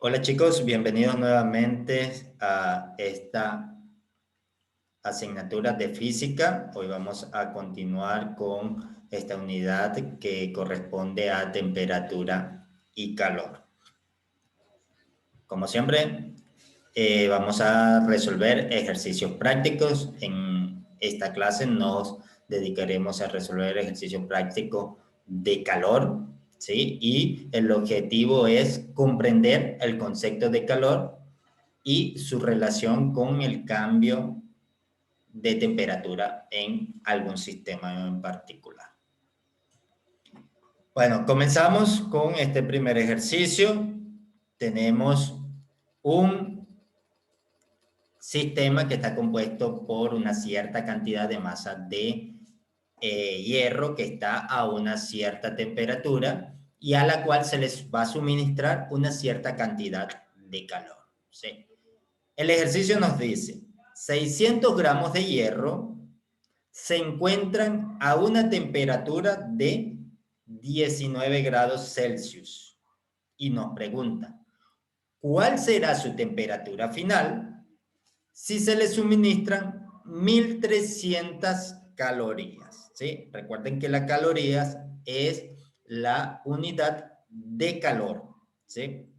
Hola chicos, bienvenidos nuevamente a esta asignatura de física. Hoy vamos a continuar con esta unidad que corresponde a temperatura y calor. Como siempre, vamos a resolver ejercicios prácticos. En esta clase nos dedicaremos a resolver ejercicios prácticos de calor, ¿sí? Y el objetivo es comprender el concepto de calor y su relación con el cambio de temperatura en algún sistema en particular. Bueno, comenzamos con este primer ejercicio. Tenemos un sistema que está compuesto por una cierta cantidad de masa de hierro que está a una cierta temperatura y a la cual se les va a suministrar una cierta cantidad de calor, ¿sí? El ejercicio nos dice, 600 gramos de hierro se encuentran a una temperatura de 19 grados Celsius y nos pregunta, ¿cuál será su temperatura final si se le suministran 1300 calorías? ¿Sí? Recuerden que las calorías es la unidad de calor, ¿sí?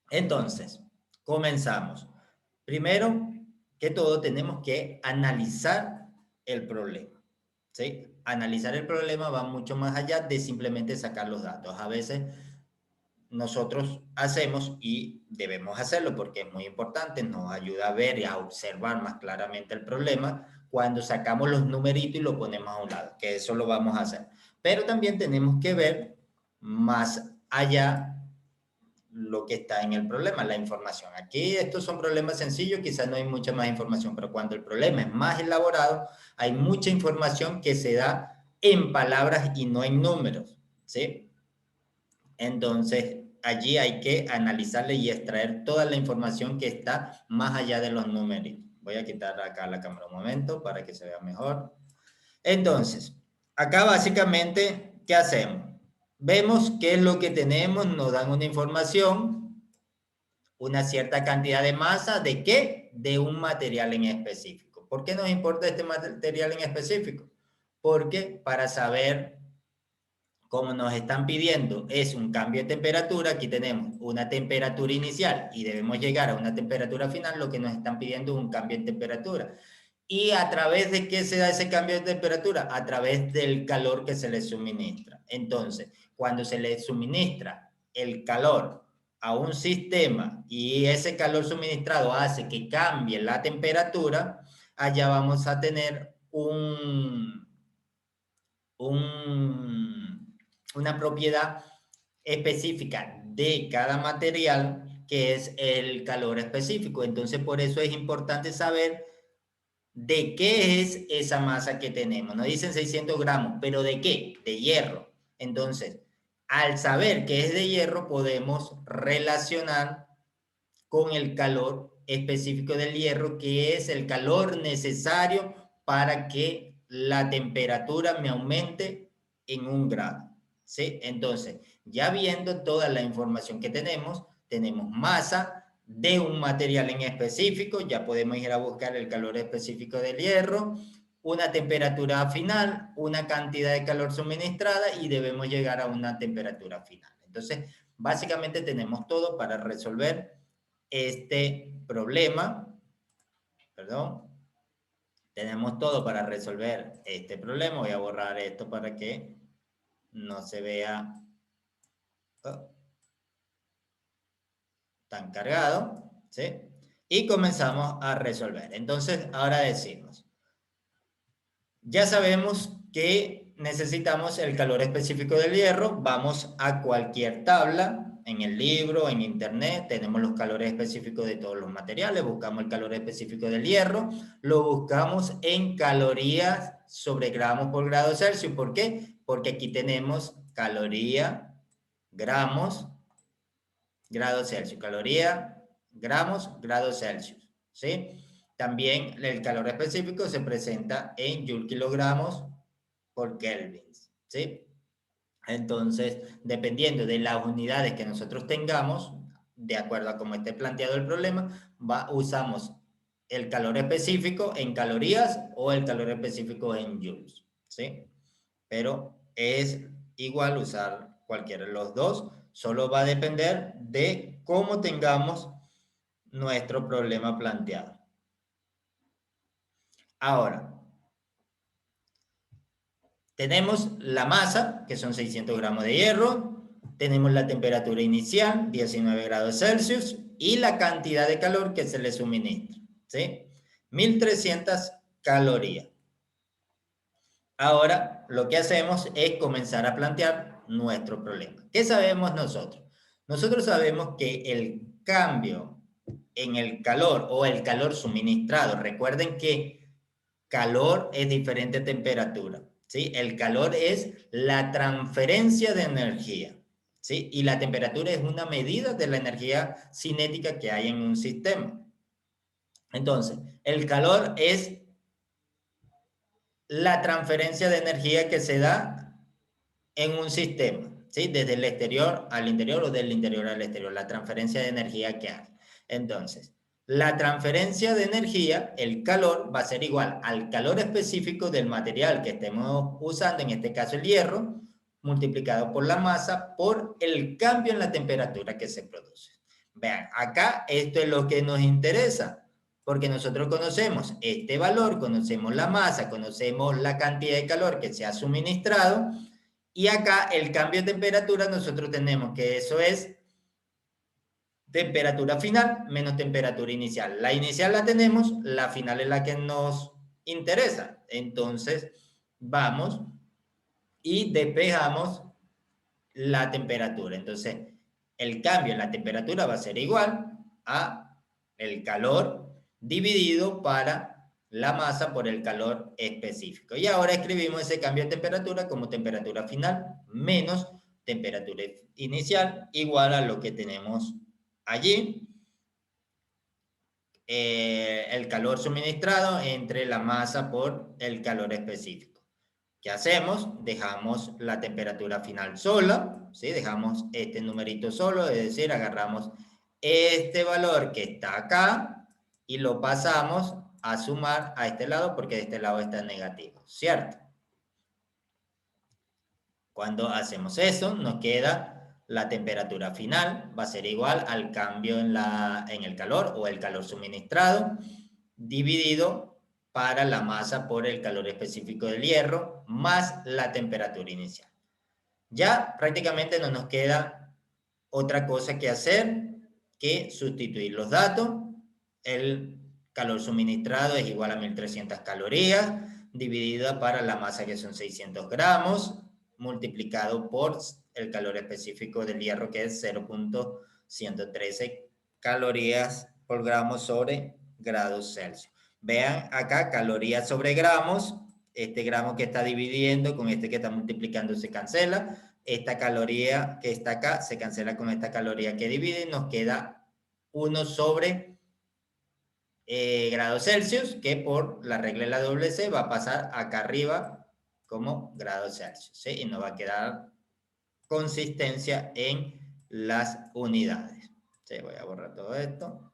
Entonces, comenzamos. Primero que todo, tenemos que analizar el problema, ¿sí? Analizar el problema va mucho más allá de simplemente sacar los datos. A veces nosotros hacemos y debemos hacerlo porque es muy importante, nos ayuda a ver y a observar más claramente el problema cuando sacamos los numeritos y lo ponemos a un lado, que eso lo vamos a hacer. Pero también tenemos que ver más allá lo que está en el problema, la información. Aquí estos son problemas sencillos, quizás no hay mucha más información, pero cuando el problema es más elaborado, hay mucha información que se da en palabras y no en números, ¿sí? Entonces, allí hay que analizarle y extraer toda la información que está más allá de los números. Voy a quitar acá la cámara un momento para que se vea mejor. Entonces, acá básicamente, ¿qué hacemos? Vemos qué es lo que tenemos, nos dan una información, una cierta cantidad de masa, ¿de qué? De un material en específico. ¿Por qué nos importa este material en específico? Porque para saber, como nos están pidiendo, es un cambio de temperatura, aquí tenemos una temperatura inicial y debemos llegar a una temperatura final, lo que nos están pidiendo es un cambio de temperatura. ¿Y a través de qué se da ese cambio de temperatura? A través del calor que se le suministra. Entonces, cuando se le suministra el calor a un sistema y ese calor suministrado hace que cambie la temperatura, allá vamos a tener una propiedad específica de cada material que es el calor específico. Entonces, por eso es importante saber ¿de qué es esa masa que tenemos? Nos dicen 600 gramos, pero ¿de qué? De hierro. Entonces, al saber que es de hierro, podemos relacionar con el calor específico del hierro, que es el calor necesario para que la temperatura me aumente en 1 grado. ¿Sí? Entonces, ya viendo toda la información que tenemos masa de un material en específico, ya podemos ir a buscar el calor específico del hierro, una temperatura final, una cantidad de calor suministrada y debemos llegar a una temperatura final. Entonces, básicamente tenemos todo para resolver este problema, perdón, tenemos todo para resolver este problema. Voy a borrar esto para que no se vea tan cargado, ¿sí? Y comenzamos a resolver. Entonces, ahora decimos, ya sabemos que necesitamos el calor específico del hierro. Vamos a cualquier tabla, en el libro, en internet, tenemos los calores específicos de todos los materiales. Buscamos el calor específico del hierro. Lo buscamos en calorías sobre gramos por grado Celsius. ¿Por qué? Porque aquí tenemos caloría, gramos, grado Celsius. Caloría, gramos, grado Celsius. ¿Sí? También el calor específico se presenta en joule kilogramos por Kelvin, ¿sí? Entonces, dependiendo de las unidades que nosotros tengamos, de acuerdo a cómo esté planteado el problema, usamos el calor específico en calorías o el calor específico en joules, ¿sí? Pero es igual usar cualquiera de los dos, solo va a depender de cómo tengamos nuestro problema planteado. Ahora, tenemos la masa, que son 600 gramos de hierro, tenemos la temperatura inicial, 19 grados Celsius, y la cantidad de calor que se le suministra, ¿sí? 1300 calorías. Ahora, lo que hacemos es comenzar a plantear nuestro problema. ¿Qué sabemos nosotros? Nosotros sabemos que el cambio en el calor o el calor suministrado, recuerden que calor es diferente a temperatura, ¿sí? El calor es la transferencia de energía, ¿sí? Y la temperatura es una medida de la energía cinética que hay en un sistema. Entonces, el calor es la transferencia de energía que se da en un sistema, ¿sí? Desde el exterior al interior o del interior al exterior, la transferencia de energía que hay. Entonces, la transferencia de energía, el calor, va a ser igual al calor específico del material que estemos usando, en este caso el hierro, multiplicado por la masa, por el cambio en la temperatura que se produce. Vean, acá esto es lo que nos interesa, porque nosotros conocemos este valor, conocemos la masa, conocemos la cantidad de calor que se ha suministrado, y acá el cambio de temperatura nosotros tenemos que eso es temperatura final menos temperatura inicial. La inicial la tenemos, la final es la que nos interesa. Entonces vamos y despejamos la temperatura. Entonces el cambio en la temperatura va a ser igual a el calor dividido para la masa por el calor específico. Y ahora escribimos ese cambio de temperatura como temperatura final menos temperatura inicial igual a lo que tenemos allí. El calor suministrado entre la masa por el calor específico. ¿Qué hacemos? Dejamos la temperatura final sola, ¿sí? Dejamos este numerito solo, es decir, agarramos este valor que está acá y lo pasamos a sumar a este lado porque de este lado está negativo, ¿cierto? Cuando hacemos eso, nos queda la temperatura final, va a ser igual al cambio en el calor o el calor suministrado, dividido para la masa por el calor específico del hierro, más la temperatura inicial. Ya prácticamente no nos queda otra cosa que hacer que sustituir los datos. El calor suministrado es igual a 1300 calorías, dividida para la masa que son 600 gramos, multiplicado por el calor específico del hierro que es 0.113 calorías por gramo sobre grados Celsius. Vean acá, calorías sobre gramos, este gramo que está dividiendo con este que está multiplicando se cancela, esta caloría que está acá se cancela con esta caloría que divide y nos queda 1 sobre grados Celsius, que por la regla de la doble C va a pasar acá arriba como grados Celsius, ¿sí? Y nos va a quedar consistencia en las unidades. Sí, voy a borrar todo esto.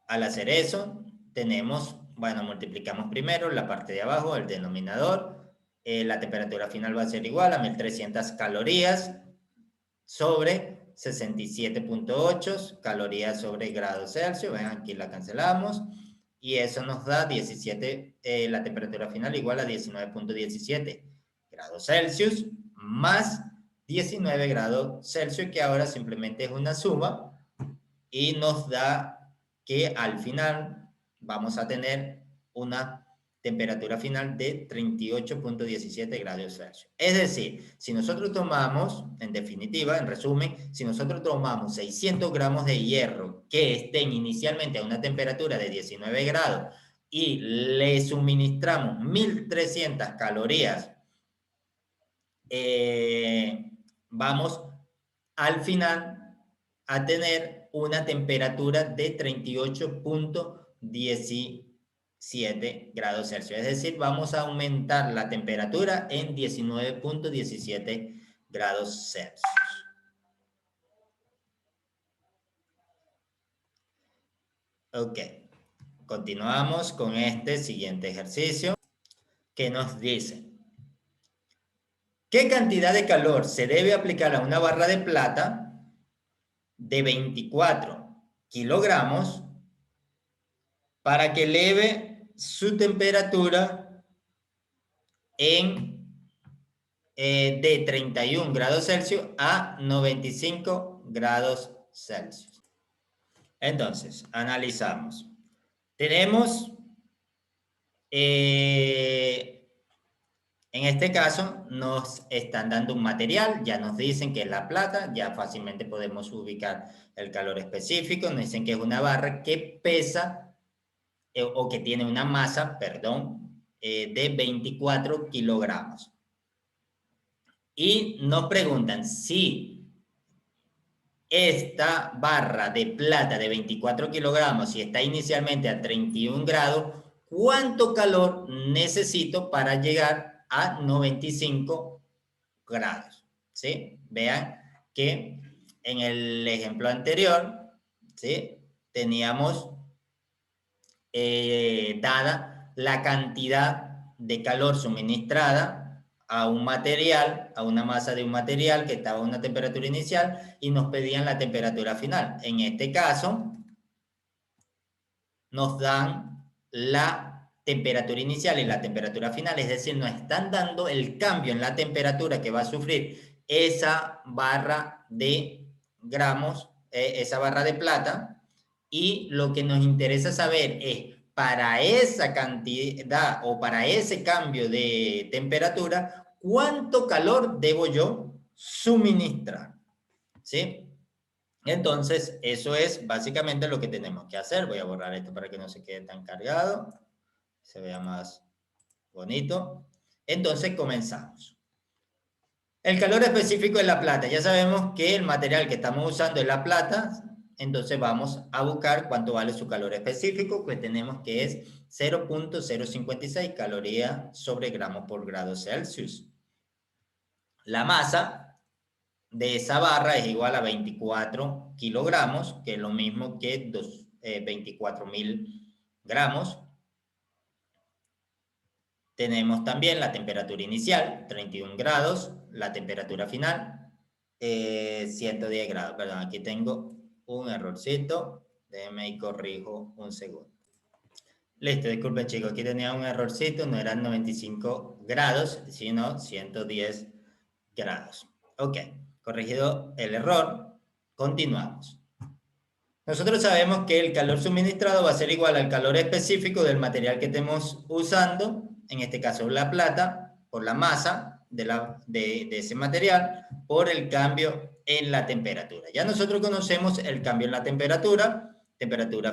Al hacer eso, tenemos, bueno, multiplicamos primero la parte de abajo, el denominador. La temperatura final va a ser igual a 1300 calorías sobre 67.8 calorías sobre grados Celsius. Ven, aquí la cancelamos. Y eso nos da 17, la temperatura final igual a 19.17 grados Celsius más 19 grados Celsius, que ahora simplemente es una suma y nos da que al final vamos a tener una temperatura final de 38.17 grados Celsius. Es decir, si nosotros tomamos, en definitiva, en resumen, si nosotros tomamos 600 gramos de hierro que estén inicialmente a una temperatura de 19 grados y le suministramos 1300 calorías, vamos al final a tener una temperatura de 38.17 grados Celsius. Es decir, vamos a aumentar la temperatura en 19.17 grados Celsius. Ok, continuamos con este siguiente ejercicio que nos dice: ¿qué cantidad de calor se debe aplicar a una barra de plata de 24 kilogramos para que eleve su temperatura de 31 grados Celsius a 95 grados Celsius? Entonces, analizamos. Tenemos, en este caso, nos están dando un material, ya nos dicen que es la plata, ya fácilmente podemos ubicar el calor específico, nos dicen que es una barra que pesa, o que tiene una masa, perdón, de 24 kilogramos. Y nos preguntan si esta barra de plata de 24 kilogramos, si está inicialmente a 31 grados, ¿cuánto calor necesito para llegar a 95 grados? ¿Sí? Vean que en el ejemplo anterior, ¿sí?, teníamos dada la cantidad de calor suministrada a un material, a una masa de un material que estaba a una temperatura inicial, y nos pedían la temperatura final. En este caso, nos dan la temperatura inicial y la temperatura final, es decir, nos están dando el cambio en la temperatura que va a sufrir esa barra de gramos, esa barra de plata, y lo que nos interesa saber es, para esa cantidad o para ese cambio de temperatura, ¿cuánto calor debo yo suministrar? ¿Sí? Entonces, eso es básicamente lo que tenemos que hacer. Voy a borrar esto para que no se quede tan cargado, se vea más bonito. Entonces, comenzamos. El calor específico de la plata. Ya sabemos que el material que estamos usando es la plata, entonces vamos a buscar cuánto vale su calor específico, que tenemos que es 0.056 calorías sobre gramos por grado Celsius. La masa de esa barra es igual a 24 kilogramos, que es lo mismo que 24.000 gramos. Tenemos también la temperatura inicial, 31 grados, la temperatura final, 110 grados. Perdón, aquí tengo un errorcito, déjenme y corrijo un segundo. Listo, disculpen chicos, aquí tenía un errorcito, no eran 95 grados, sino 110 grados. Ok, corregido el error, continuamos. Nosotros sabemos que el calor suministrado va a ser igual al calor específico del material que estemos usando, en este caso la plata, por la masa de ese material, por el cambio en la temperatura. Ya nosotros conocemos el cambio en la temperatura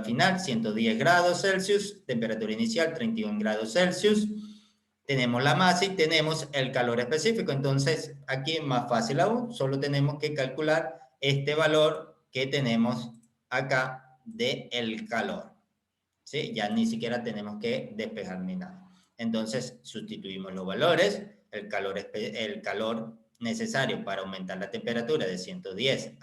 final 110 grados Celsius, temperatura inicial 31 grados Celsius, tenemos la masa y tenemos el calor específico. Entonces, aquí es más fácil aún, solo tenemos que calcular este valor que tenemos acá de el calor, ¿sí? Ya ni siquiera tenemos que despejar ni nada. Entonces, sustituimos los valores, el calor necesario para aumentar la temperatura de 110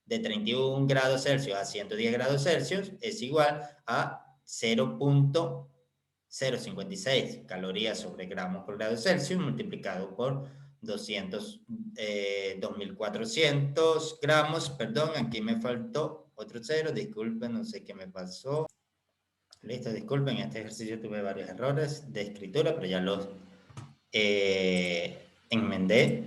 de 31 grados Celsius a 110 grados Celsius es igual a 0.056 calorías sobre gramos por grado Celsius multiplicado por 2.400 gramos, perdón, aquí me faltó otro cero, disculpen, no sé qué me pasó. Listo, disculpen, en este ejercicio tuve varios errores de escritura, pero ya los enmendé.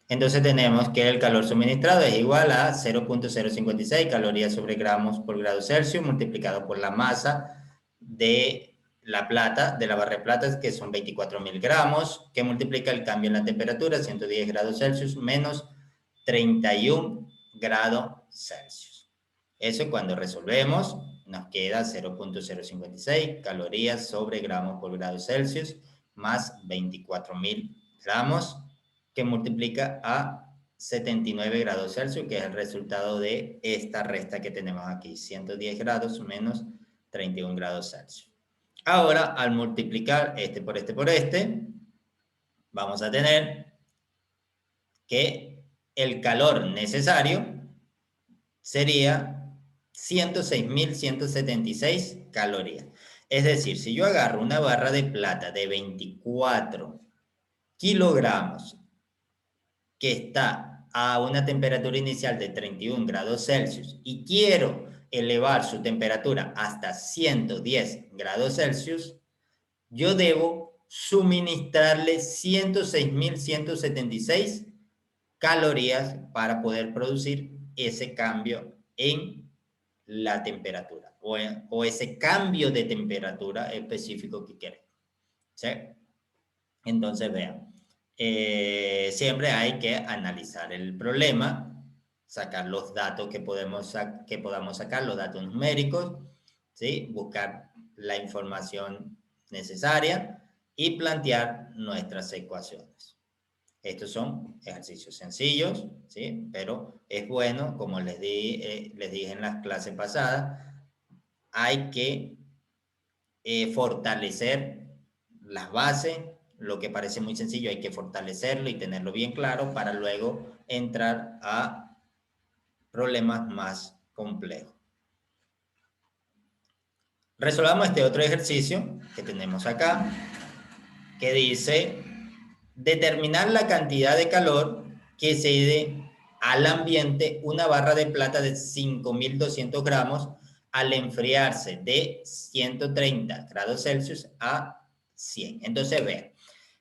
Entonces tenemos que el calor suministrado es igual a 0.056 calorías sobre gramos por grado Celsius multiplicado por la masa de la plata, de la barra de plata, que son 24.000 gramos, que multiplica el cambio en la temperatura, 110 grados Celsius menos 31 grados Celsius. Eso cuando resolvemos nos queda 0.056 calorías sobre gramos por grado Celsius más 24.000 gramos, que multiplica a 79 grados Celsius, que es el resultado de esta resta que tenemos aquí, 110 grados menos 31 grados Celsius. Ahora, al multiplicar este por este, vamos a tener que el calor necesario sería 106.176 calorías. Es decir, si yo agarro una barra de plata de 24 kilogramos que está a una temperatura inicial de 31 grados Celsius y quiero elevar su temperatura hasta 110 grados Celsius, yo debo suministrarle 106.176 calorías para poder producir ese cambio en la temperatura o ese cambio de temperatura específico que queremos. ¿Sí? Entonces, vean, siempre hay que analizar el problema, sacar los datos que podamos sacar, los datos numéricos, ¿sí? Buscar la información necesaria y plantear nuestras ecuaciones. Estos son ejercicios sencillos, ¿sí? Pero es bueno, como les dije en las clases pasadas, hay que fortalecer las bases. Lo que parece muy sencillo hay que fortalecerlo y tenerlo bien claro para luego entrar a problemas más complejos. Resolvamos este otro ejercicio que tenemos acá, que dice determinar la cantidad de calor que cede al ambiente una barra de plata de 5.200 gramos al enfriarse de 130 grados Celsius a 100. Entonces, vean,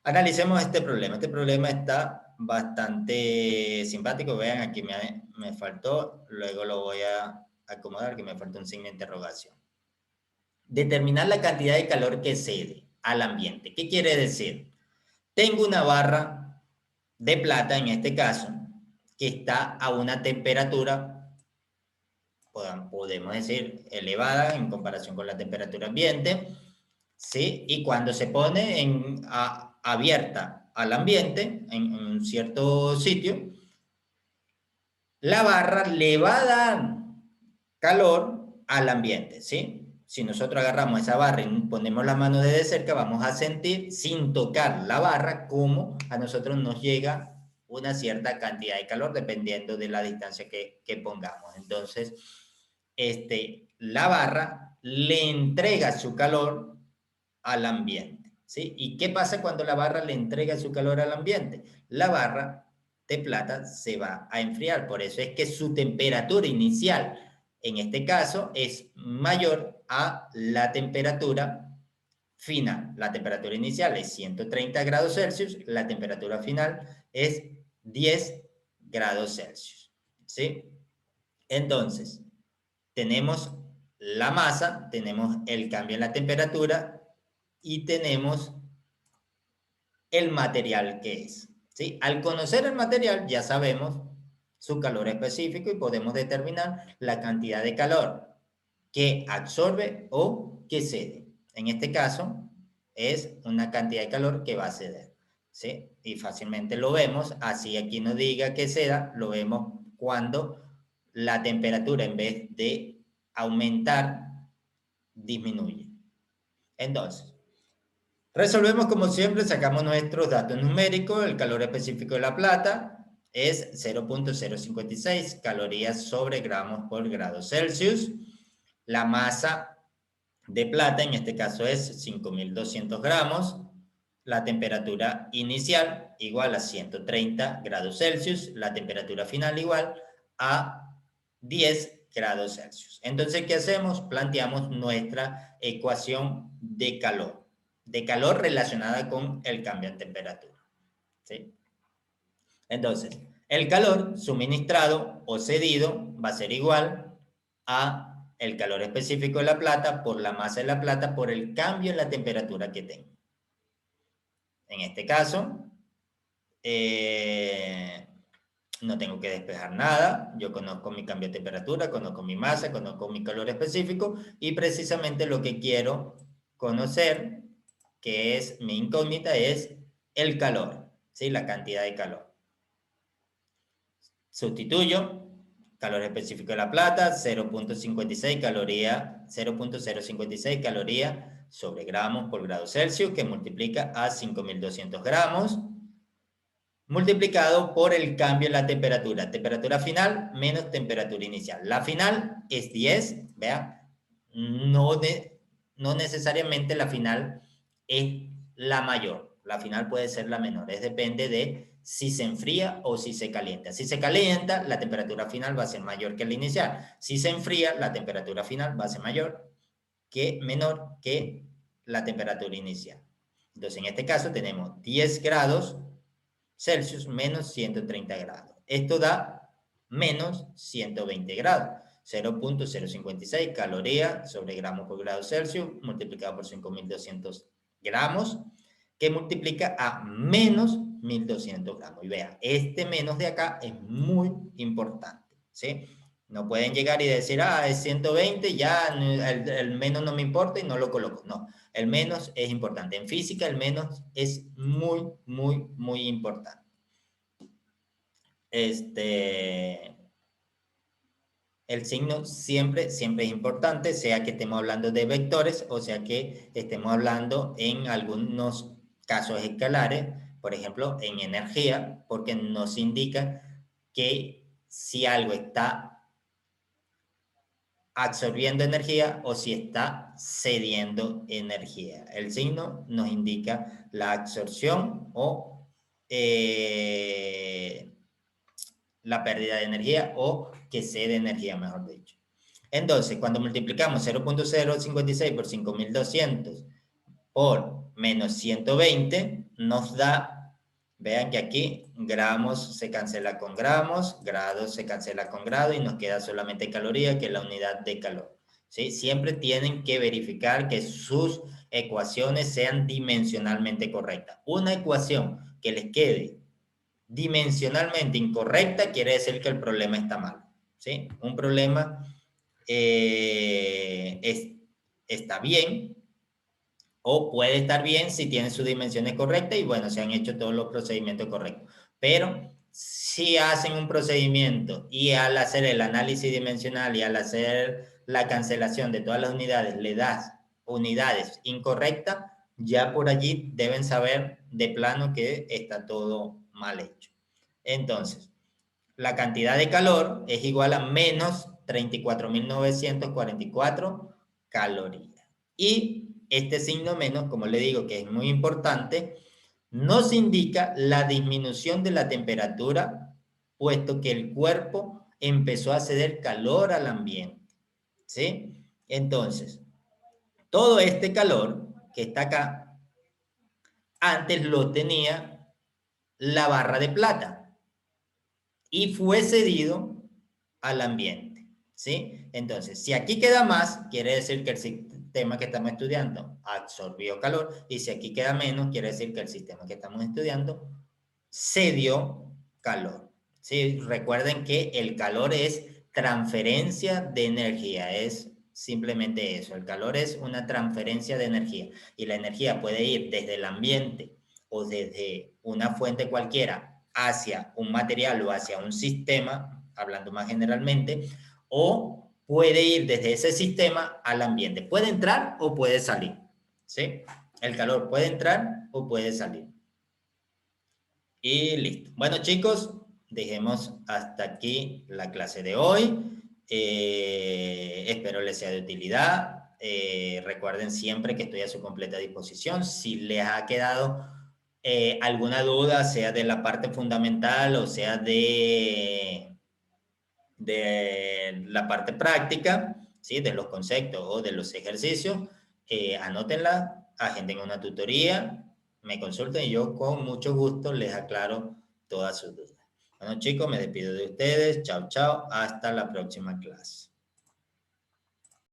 analicemos este problema. Este problema está bastante simpático. Vean, aquí me faltó, luego lo voy a acomodar, que me faltó un signo de interrogación. Determinar la cantidad de calor que cede al ambiente. ¿Qué quiere decir? Tengo una barra de plata, en este caso, que está a una temperatura, podemos decir, elevada en comparación con la temperatura ambiente, ¿sí? Y cuando se pone abierta al ambiente, en un cierto sitio, la barra le va a dar calor al ambiente, ¿sí? Si nosotros agarramos esa barra y ponemos la mano desde cerca, vamos a sentir, sin tocar la barra, cómo a nosotros nos llega una cierta cantidad de calor, dependiendo de la distancia que pongamos. Entonces, la barra le entrega su calor al ambiente, ¿sí? ¿Y qué pasa cuando la barra le entrega su calor al ambiente? La barra de plata se va a enfriar, por eso es que su temperatura inicial, en este caso, es mayor a la temperatura final. La temperatura inicial es 130 grados Celsius, la temperatura final es 10 grados Celsius, ¿sí? Entonces, tenemos la masa, tenemos el cambio en la temperatura y tenemos el material que es, ¿sí? Al conocer el material ya sabemos su calor específico y podemos determinar la cantidad de calor que absorbe o que cede. En este caso es una cantidad de calor que va a ceder, ¿sí? Y fácilmente lo vemos, así aquí no diga que ceda, lo vemos cuando la temperatura en vez de aumentar disminuye. Entonces, resolvemos como siempre, sacamos nuestros datos numéricos. El calor específico de la plata es 0.056 calorías sobre gramos por grado Celsius. La masa de plata, en este caso es 5.200 gramos. La temperatura inicial igual a 130 grados Celsius. La temperatura final igual a 10 grados Celsius. Entonces, ¿qué hacemos? Planteamos nuestra ecuación de calor relacionada con el cambio en temperatura, ¿sí? Entonces, el calor suministrado o cedido va a ser igual a el calor específico de la plata por la masa de la plata por el cambio en la temperatura que tengo. En este caso, no tengo que despejar nada, yo conozco mi cambio de temperatura, conozco mi masa, conozco mi calor específico y precisamente lo que quiero conocer, que es mi incógnita, es el calor, ¿sí? La cantidad de calor. Sustituyo, calor específico de la plata, 0.56 caloría, 0.056 caloría sobre gramos por grado Celsius, que multiplica a 5.200 gramos. multiplicado por el cambio en la temperatura. Temperatura final menos temperatura inicial. La final es 10, vean, no necesariamente la final es la mayor. La final puede ser la menor. Es depende de si se enfría o si se calienta. Si se calienta, la temperatura final va a ser mayor que la inicial. Si se enfría, la temperatura final va a ser menor que la temperatura inicial. Entonces, en este caso tenemos 10 grados Celsius menos 130 grados. Esto da menos 120 grados. 0.056 calorías sobre gramos por grado Celsius multiplicado por 5.200 gramos, que multiplica a menos 1.200 gramos. Y vea, este menos de acá es muy importante, ¿sí? No pueden llegar y decir, es 120, ya el menos no me importa y no lo coloco. No, el menos es importante. En física el menos es muy, muy, muy importante. El signo siempre es importante, sea que estemos hablando de vectores o sea que estemos hablando en algunos casos escalares, por ejemplo, en energía, porque nos indica que si algo está absorbiendo energía o si está cediendo energía. El signo nos indica la absorción o la pérdida de energía o que cede energía, mejor dicho. Entonces, cuando multiplicamos 0.056 por 5.200 por menos 120, nos da, vean que aquí gramos se cancela con gramos, grados se cancela con grado y nos queda solamente caloría, que es la unidad de calor. ¿Sí? Siempre tienen que verificar que sus ecuaciones sean dimensionalmente correctas. Una ecuación que les quede dimensionalmente incorrecta quiere decir que el problema está mal. ¿Sí? Un problema está bien o puede estar bien si tiene sus dimensiones correctas y bueno, se han hecho todos los procedimientos correctos. Pero si hacen un procedimiento y al hacer el análisis dimensional y al hacer la cancelación de todas las unidades le das unidades incorrectas, ya por allí deben saber de plano que está todo mal hecho. Entonces, la cantidad de calor es igual a menos 34.944 calorías. Y este signo menos, como le digo, que es muy importante, nos indica la disminución de la temperatura, puesto que el cuerpo empezó a ceder calor al ambiente. ¿Sí? Entonces, todo este calor que está acá, antes lo tenía la barra de plata y fue cedido al ambiente, ¿sí? Entonces, si aquí queda más, quiere decir que el sistema que estamos estudiando absorbió calor, y si aquí queda menos, quiere decir que el sistema que estamos estudiando cedió calor, ¿sí? Recuerden que el calor es transferencia de energía, es simplemente eso, el calor es una transferencia de energía, y la energía puede ir desde el ambiente o desde una fuente cualquiera hacia un material o hacia un sistema, hablando más generalmente, o puede ir desde ese sistema al ambiente. Puede entrar o puede salir, ¿sí? El calor puede entrar o puede salir. Y listo. Bueno, chicos, dejemos hasta aquí la clase de hoy. Espero les sea de utilidad. Recuerden siempre que estoy a su completa disposición. Si les ha quedado alguna duda, sea de la parte fundamental o sea de la parte práctica, ¿sí? De los conceptos o de los ejercicios, anótenla, agenden una tutoría, me consulten y yo con mucho gusto les aclaro todas sus dudas. Bueno, chicos, me despido de ustedes. Chao, chao. Hasta la próxima clase.